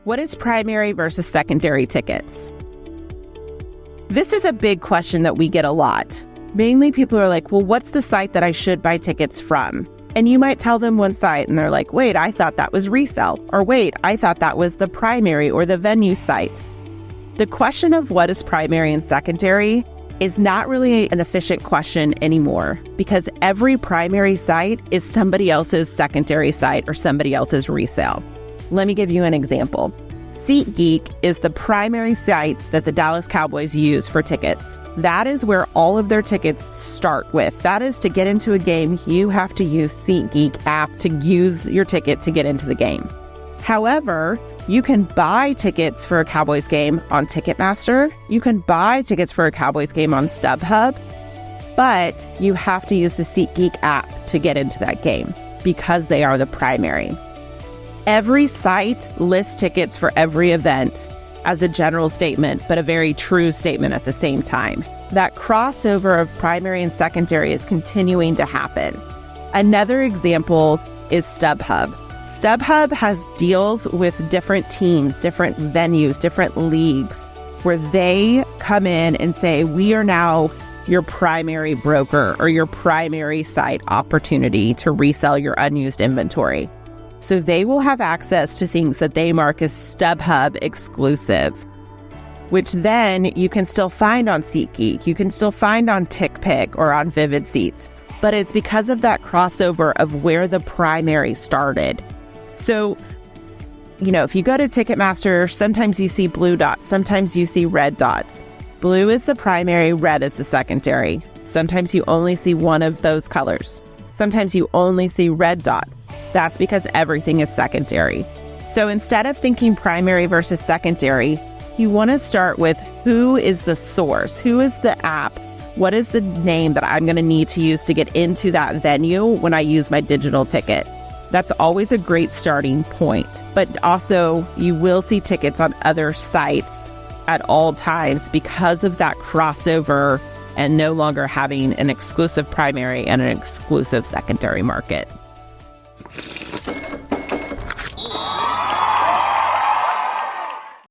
What is primary versus secondary tickets? This is a big question that we get a lot. Mainly people are like, well, what's the site that I should buy tickets from? And you might tell them one site and they're like, wait, I thought that was resale. Or wait, I thought that was the primary or the venue site. The question of what is primary and secondary is not really an efficient question anymore because every primary site is somebody else's secondary site or somebody else's resale. Let me give you an example. SeatGeek is the primary site that the Dallas Cowboys use for tickets. That is where all of their tickets start with. That is, to get into a game, you have to use SeatGeek app to use your ticket to get into the game. However, you can buy tickets for a Cowboys game on Ticketmaster. You can buy tickets for a Cowboys game on StubHub, but you have to use the SeatGeek app to get into that game because they are the primary. Every site lists tickets for every event as a general statement, but a very true statement at the same time. That crossover of primary and secondary is continuing to happen. Another example is StubHub. StubHub has deals with different teams, different venues, different leagues, where they come in and say, we are now your primary broker or your primary site opportunity to resell your unused inventory. So they will have access to things that they mark as StubHub exclusive, which then you can still find on SeatGeek, you can still find on TickPick or on Vivid Seats, but it's because of that crossover of where the primary started. So, if you go to Ticketmaster, sometimes you see blue dots, sometimes you see red dots. Blue is the primary, red is the secondary. Sometimes you only see one of those colors. Sometimes you only see red dot. That's because everything is secondary. So instead of thinking primary versus secondary, you want to start with who is the source? Who is the app? What is the name that I'm going to need to use to get into that venue when I use my digital ticket? That's always a great starting point. But also, you will see tickets on other sites at all times because of that crossover and no longer having an exclusive primary and an exclusive secondary market.